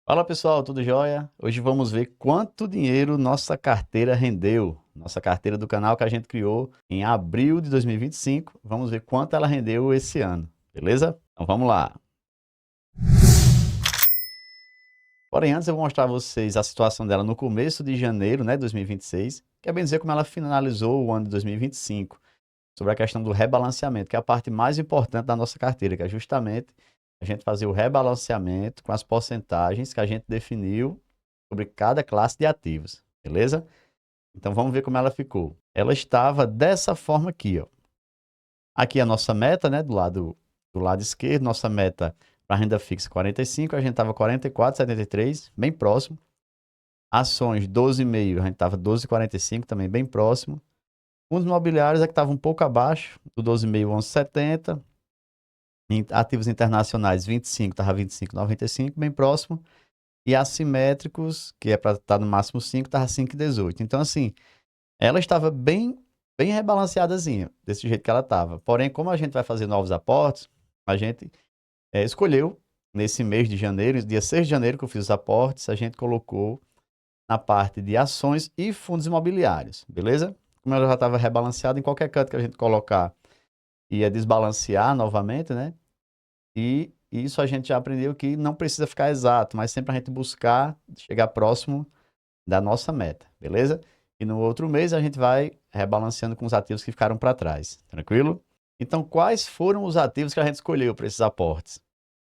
Fala pessoal, tudo jóia? Hoje vamos ver quanto dinheiro nossa carteira rendeu. Nossa carteira do canal que a gente criou em abril de 2025. Vamos ver quanto ela rendeu esse ano, beleza? Então vamos lá. Porém, antes eu vou mostrar a vocês a situação dela no começo de janeiro, né, 2026. Quer bem dizer como ela finalizou o ano de 2025. Sobre a questão do rebalanceamento, que é a parte mais importante da nossa carteira, que é justamente a gente fazer o rebalanceamento com as porcentagens que a gente definiu sobre cada classe de ativos, beleza? Então vamos ver como ela ficou. Ela estava dessa forma aqui, ó. Aqui é a nossa meta, né, do lado esquerdo, nossa meta para renda fixa 45, a gente estava 44,73, bem próximo. Ações 12,5, a gente estava 12,45, também bem próximo. Fundos imobiliários é que estava um pouco abaixo, do 12,5, 11,70. Ativos internacionais 25, estava 25,95, bem próximo. E assimétricos, que é para estar no máximo 5, estava 5,18. Então, assim, ela estava bem rebalanceadazinha, desse jeito que ela estava. Porém, como a gente vai fazer novos aportes, a gente escolheu, nesse mês de janeiro, dia 6 de janeiro que eu fiz os aportes, a gente colocou na parte de ações e fundos imobiliários, beleza? Como ela já estava rebalanceada, em qualquer canto que a gente colocar, ia desbalancear novamente, né? E isso a gente já aprendeu que não precisa ficar exato, mas sempre a gente buscar chegar próximo da nossa meta, beleza? E no outro mês a gente vai rebalanceando com os ativos que ficaram para trás, tranquilo? Então, quais foram os ativos que a gente escolheu para esses aportes?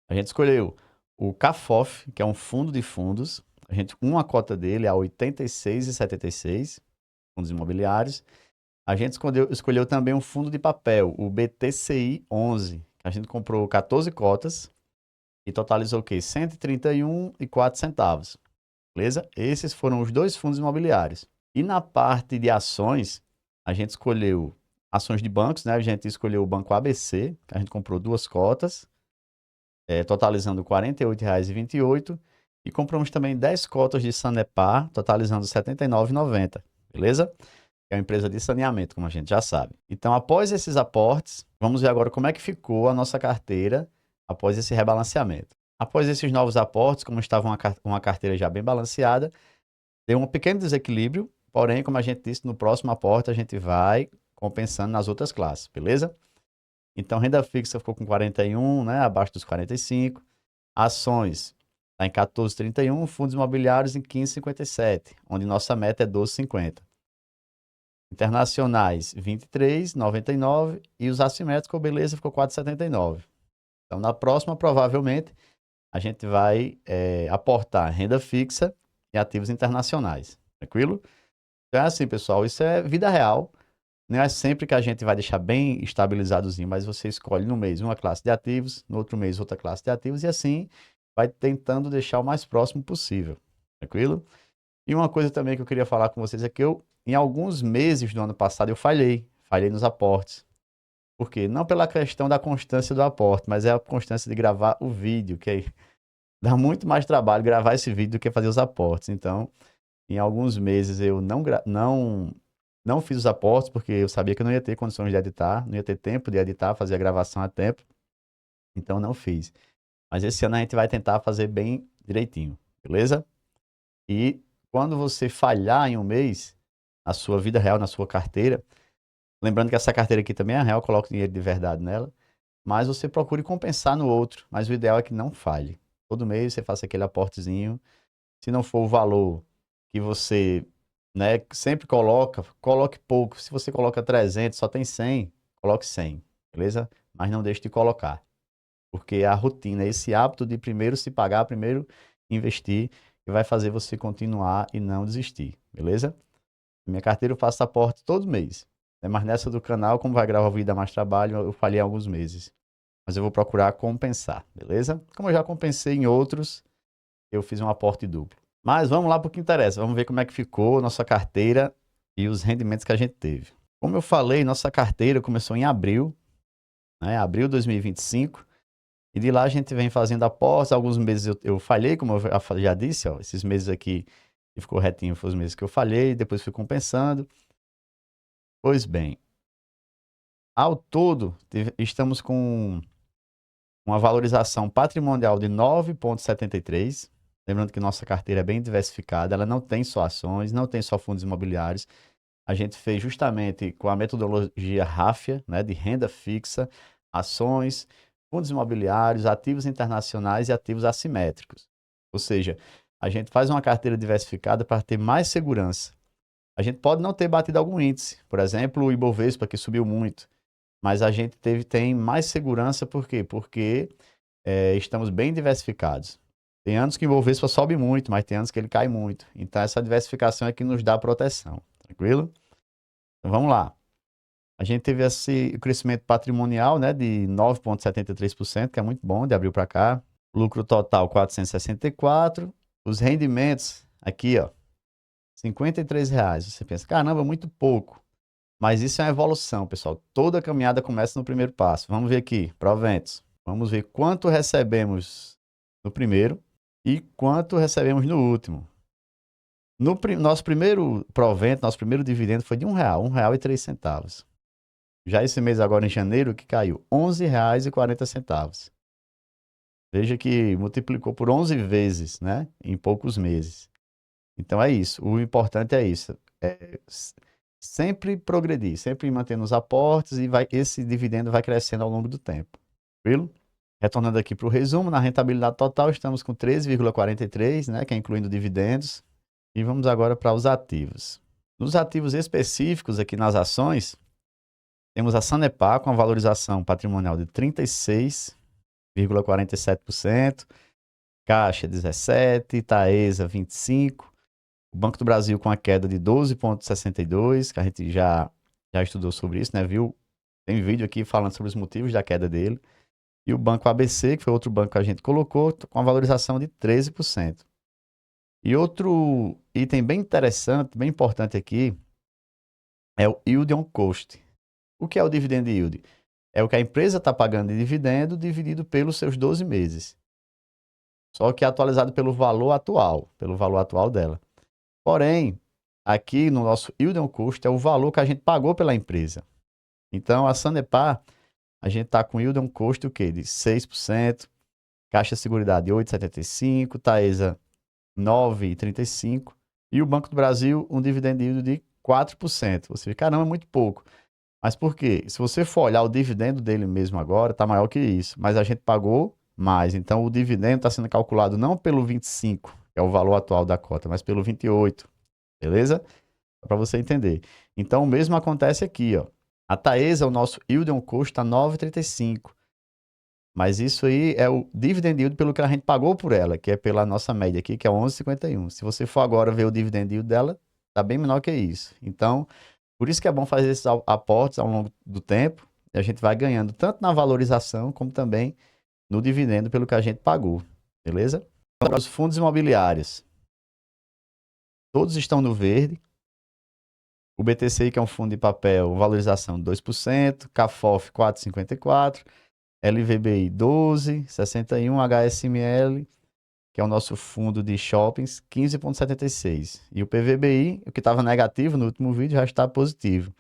A gente escolheu o CAFOF, que é um fundo de fundos. Uma cota dele é a 86,76, fundos imobiliários. A gente escolheu também um fundo de papel, o BTCI 11. A gente comprou 14 cotas e totalizou o quê? R$ 131,04. Beleza? Esses foram os dois fundos imobiliários. E na parte de ações, a gente escolheu ações de bancos, né? A gente escolheu o Banco ABC, que a gente comprou duas cotas, totalizando R$ 48,28. E compramos também 10 cotas de Sanepar, totalizando R$ 79,90. Beleza? Que é uma empresa de saneamento, como a gente já sabe. Então, após esses aportes, vamos ver agora como é que ficou a nossa carteira após esse rebalanceamento. Após esses novos aportes, como estava uma carteira já bem balanceada, deu um pequeno desequilíbrio, porém, como a gente disse, no próximo aporte a gente vai compensando nas outras classes, beleza? Então, renda fixa ficou com 41, né, abaixo dos 45. Ações está em 14,31, fundos imobiliários em 15,57, onde nossa meta é 12,50. Internacionais 23,99 e os assimétricos, beleza, ficou 4,79. Então, na próxima, provavelmente, a gente vai aportar renda fixa e ativos internacionais. Tranquilo? Então é assim, pessoal, isso é vida real. Não é sempre que a gente vai deixar bem estabilizadozinho, mas você escolhe no mês uma classe de ativos, no outro mês outra classe de ativos, e assim vai tentando deixar o mais próximo possível. Tranquilo? E uma coisa também que eu queria falar com vocês é que em alguns meses do ano passado, eu falhei nos aportes. Por quê? Não pela questão da constância do aporte, mas é a constância de gravar o vídeo, que dá muito mais trabalho gravar esse vídeo do que fazer os aportes. Então, em alguns meses eu não fiz os aportes, porque eu sabia que eu não ia ter condições de editar, não ia ter tempo de editar, fazer a gravação a tempo, então não fiz. Mas esse ano a gente vai tentar fazer bem direitinho, beleza? E quando você falhar em um mês, na sua vida real, na sua carteira, lembrando que essa carteira aqui também é real, coloco dinheiro de verdade nela, mas você procure compensar no outro, mas o ideal é que não falhe. Todo mês você faça aquele aportezinho, se não for o valor que você, né, sempre coloque pouco. Se você coloca 300, só tem 100, coloque 100, beleza? Mas não deixe de colocar, porque a rotina, esse hábito de primeiro se pagar, primeiro investir, que vai fazer você continuar e não desistir, beleza? Minha carteira eu faço aporte todo mês, né? Mas nessa do canal, como vai gravar o vídeo dá mais trabalho, eu falhei alguns meses. Mas eu vou procurar compensar, beleza? Como eu já compensei em outros, eu fiz um aporte duplo. Mas vamos lá para o que interessa. Vamos ver como é que ficou nossa carteira e os rendimentos que a gente teve. Como eu falei, nossa carteira começou em abril, né? Abril de 2025. E de lá a gente vem fazendo aportes. Alguns meses eu falhei, como eu já disse, ó, esses meses aqui que ficou retinho foram os meses que eu falhei, depois fui compensando. Pois bem, ao todo, estamos com uma valorização patrimonial de 9,73. Lembrando que nossa carteira é bem diversificada, ela não tem só ações, não tem só fundos imobiliários. A gente fez justamente com a metodologia RAFIA, né, de renda fixa, ações, fundos imobiliários, ativos internacionais e ativos assimétricos. Ou seja, a gente faz uma carteira diversificada para ter mais segurança. A gente pode não ter batido algum índice, por exemplo, o Ibovespa, que subiu muito, mas a gente tem mais segurança, por quê? Porque estamos bem diversificados. Tem anos que o Ibovespa sobe muito, mas tem anos que ele cai muito. Então, essa diversificação é que nos dá proteção. Tranquilo? Então, vamos lá. A gente teve esse crescimento patrimonial, né, de 9,73%, que é muito bom, de abril para cá. Lucro total 464. Os rendimentos, aqui, ó, R$ 53. Você pensa, caramba, muito pouco. Mas isso é uma evolução, pessoal. Toda caminhada começa no primeiro passo. Vamos ver aqui, proventos. Vamos ver quanto recebemos no primeiro e quanto recebemos no último. Nosso primeiro provento, nosso primeiro dividendo foi de R$ 1, R$ 1,03. Já esse mês agora em janeiro que caiu, R$ 11,40. Veja que multiplicou por 11 vezes, né, em poucos meses. Então é isso, o importante é isso, sempre progredir, sempre mantendo os aportes e esse dividendo vai crescendo ao longo do tempo, tranquilo? Retornando aqui para o resumo, na rentabilidade total estamos com 13,43, né, que é incluindo dividendos. E vamos agora para os ativos. Nos ativos específicos aqui nas ações, temos a Sanepar com a valorização patrimonial de 36,47%, Caixa 17%, Taesa 25%, o Banco do Brasil com a queda de 12,62%, que a gente já estudou sobre isso, né? Viu? Tem vídeo aqui falando sobre os motivos da queda dele. E o Banco ABC, que foi outro banco que a gente colocou, com a valorização de 13%. E outro item bem interessante, bem importante aqui, é o Yield on Cost. O que é o Dividend Yield? É o que a empresa está pagando de dividendo dividido pelos seus 12 meses. Só que atualizado pelo valor atual dela. Porém, aqui no nosso Yield on Cost é o valor que a gente pagou pela empresa. Então, a Sanepar, a gente está com Yield on Cost o quê? De 6%, Caixa Seguridade 8,75%, Taesa 9,35%, e o Banco do Brasil um dividend yield de 4%. Você vê, caramba, é muito pouco. Mas por quê? Se você for olhar o dividendo dele mesmo agora, está maior que isso. Mas a gente pagou mais. Então, o dividendo está sendo calculado não pelo 25, que é o valor atual da cota, mas pelo 28. Beleza? Para você entender. Então, o mesmo acontece aqui, ó. A Taesa, o nosso yield on cost está 9,35. Mas isso aí é o dividend yield pelo que a gente pagou por ela, que é pela nossa média aqui, que é 11,51. Se você for agora ver o dividend yield dela, está bem menor que isso. Então, por isso que é bom fazer esses aportes ao longo do tempo, e a gente vai ganhando tanto na valorização, como também no dividendo pelo que a gente pagou. Beleza? Agora, os fundos imobiliários. Todos estão no verde. O BTCI, que é um fundo de papel, valorização de 2%, CAFOF 4,54%, LVBI 12,61, HSML, que é o nosso fundo de shoppings, 15,76. E o PVBI, o que estava negativo no último vídeo, já está positivo.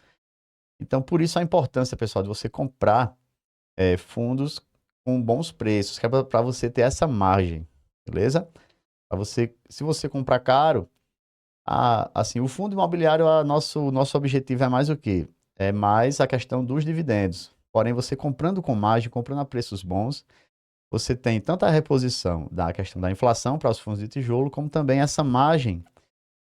Então, por isso a importância, pessoal, de você comprar fundos com bons preços, que é para você ter essa margem, beleza? Se você comprar caro, assim, o fundo imobiliário, nosso objetivo é mais o quê? É mais a questão dos dividendos. Porém, você comprando com margem, comprando a preços bons, você tem tanto a reposição da questão da inflação para os fundos de tijolo, como também essa margem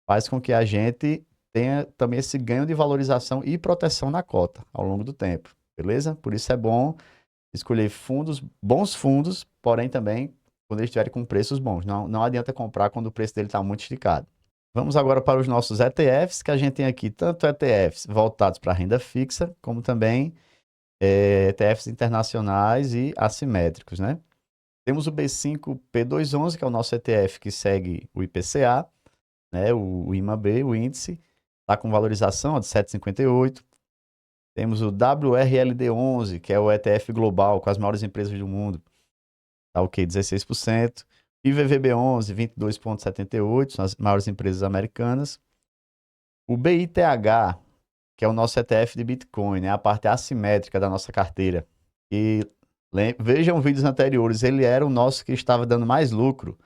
faz com que a gente tenha também esse ganho de valorização e proteção na cota ao longo do tempo, beleza? Por isso é bom escolher bons fundos, porém também quando eles estiverem com preços bons. Não adianta comprar quando o preço dele está muito esticado. Vamos agora para os nossos ETFs, que a gente tem aqui tanto ETFs voltados para renda fixa, como também ETFs internacionais e assimétricos, né? Temos o B5P211, que é o nosso ETF que segue o IPCA, né? O IMAB, o índice, está com valorização de 7,58. Temos o WRLD11, que é o ETF global com as maiores empresas do mundo, está o quê? 16%. IVVB11, 22,78, são as maiores empresas americanas. O BITH, que é o nosso ETF de Bitcoin, né? A parte assimétrica da nossa carteira. E vejam vídeos anteriores, ele era o nosso que estava dando mais lucro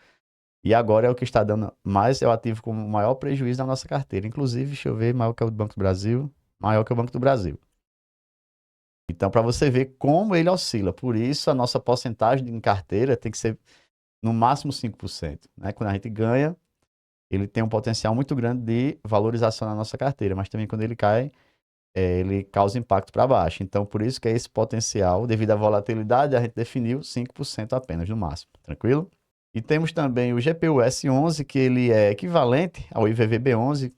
E agora é o que está dando mais, é o ativo com o maior prejuízo na nossa carteira. Inclusive, deixa eu ver, maior que o Banco do Brasil, maior que o Banco do Brasil. Então, para você ver como ele oscila. Por isso, a nossa porcentagem em carteira tem que ser no máximo 5%, né? Quando a gente ganha, ele tem um potencial muito grande de valorização na nossa carteira, mas também quando ele cai, ele causa impacto para baixo. Então, por isso que é esse potencial, devido à volatilidade, a gente definiu 5% apenas no máximo, tranquilo? E temos também o GPU-S11, que ele é equivalente ao IVVB11,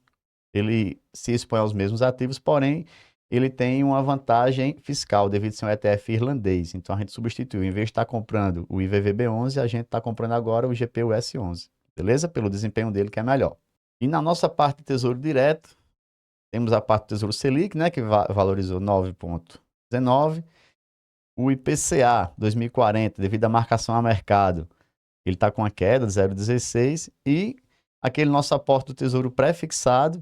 ele se expõe aos mesmos ativos, porém, ele tem uma vantagem fiscal, devido a ser um ETF irlandês. Então, a gente substituiu, em vez de estar comprando o IVVB11, a gente está comprando agora o GPU-S11, beleza? Pelo desempenho dele, que é melhor. E na nossa parte de Tesouro Direto, temos a parte do Tesouro Selic, né, que valorizou 9,19. O IPCA 2040, devido à marcação a mercado, ele está com a queda de 0,16. E aquele nosso aporte do Tesouro pré-fixado,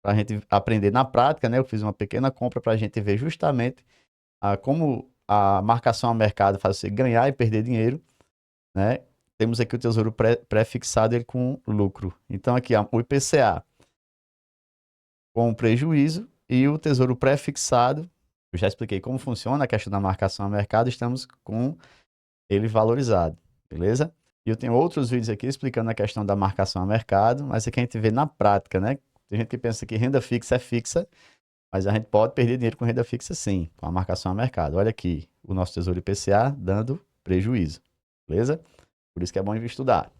para a gente aprender na prática, né? Eu fiz uma pequena compra para a gente ver justamente como a marcação a mercado faz você ganhar e perder dinheiro, né? Temos aqui o Tesouro pré-fixado ele com lucro. Então aqui o IPCA com prejuízo e o Tesouro pré-fixado, eu já expliquei como funciona a questão da marcação a mercado, estamos com ele valorizado, beleza? E eu tenho outros vídeos aqui explicando a questão da marcação a mercado, mas aqui a gente vê na prática, né? Tem gente que pensa que renda fixa é fixa, mas a gente pode perder dinheiro com renda fixa sim, com a marcação a mercado. Olha aqui, o nosso Tesouro IPCA dando prejuízo, beleza? Por isso que é bom estudar.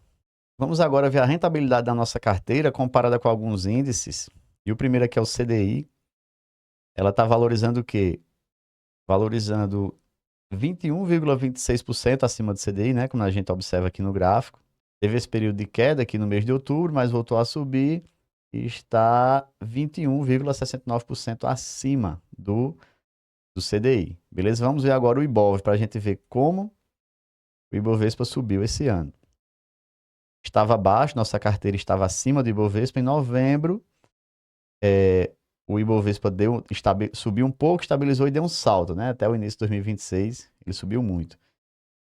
Vamos agora ver a rentabilidade da nossa carteira comparada com alguns índices. E o primeiro aqui é o CDI. Ela está valorizando o quê? Valorizando 21,26% acima do CDI, né? Como a gente observa aqui no gráfico. Teve esse período de queda aqui no mês de outubro, mas voltou a subir e está 21,69% acima do CDI. Beleza? Vamos ver agora o Ibov, para a gente ver como o Ibovespa subiu esse ano. Estava abaixo, nossa carteira estava acima do Ibovespa. Em novembro, o Ibovespa subiu um pouco, estabilizou e deu um salto, né? Até o início de 2026, ele subiu muito.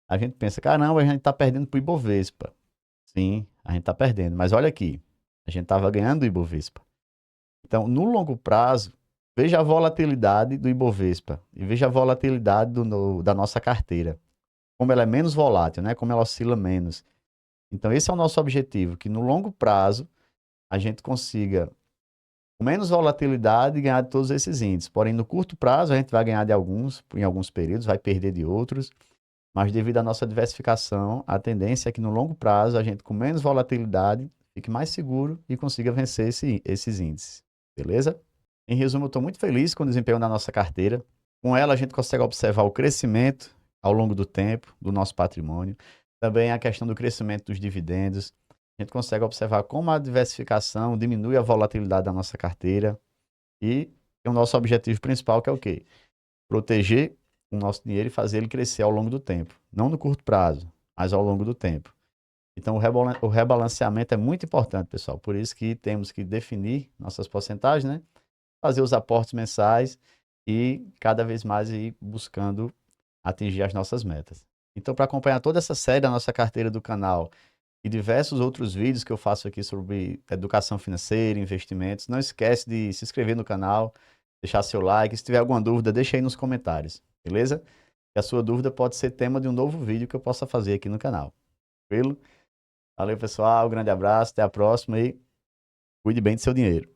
A gente pensa, caramba, a gente está perdendo para o Ibovespa. Sim, a gente está perdendo. Mas olha aqui, a gente estava ganhando o Ibovespa. Então, no longo prazo, veja a volatilidade do Ibovespa e veja a volatilidade da nossa carteira. Como ela é menos volátil, né? Como ela oscila menos. Então, esse é o nosso objetivo, que no longo prazo a gente consiga, com menos volatilidade, ganhar de todos esses índices. Porém, no curto prazo, a gente vai ganhar de alguns, em alguns períodos, vai perder de outros. Mas devido à nossa diversificação, a tendência é que no longo prazo, a gente com menos volatilidade, fique mais seguro e consiga vencer esses índices. Beleza? Em resumo, eu estou muito feliz com o desempenho da nossa carteira. Com ela, a gente consegue observar o crescimento ao longo do tempo do nosso patrimônio. Também a questão do crescimento dos dividendos. A gente consegue observar como a diversificação diminui a volatilidade da nossa carteira. E o nosso objetivo principal, que é o quê? Proteger o nosso dinheiro e fazer ele crescer ao longo do tempo. Não no curto prazo, mas ao longo do tempo. Então, o rebalanceamento é muito importante, pessoal. Por isso que temos que definir nossas porcentagens, né? Fazer os aportes mensais e cada vez mais ir buscando atingir as nossas metas. Então, para acompanhar toda essa série da nossa carteira do canal e diversos outros vídeos que eu faço aqui sobre educação financeira, investimentos, não esquece de se inscrever no canal, deixar seu like. Se tiver alguma dúvida, deixa aí nos comentários, beleza? E a sua dúvida pode ser tema de um novo vídeo que eu possa fazer aqui no canal. Tranquilo? Valeu, pessoal. Um grande abraço. Até a próxima e cuide bem do seu dinheiro.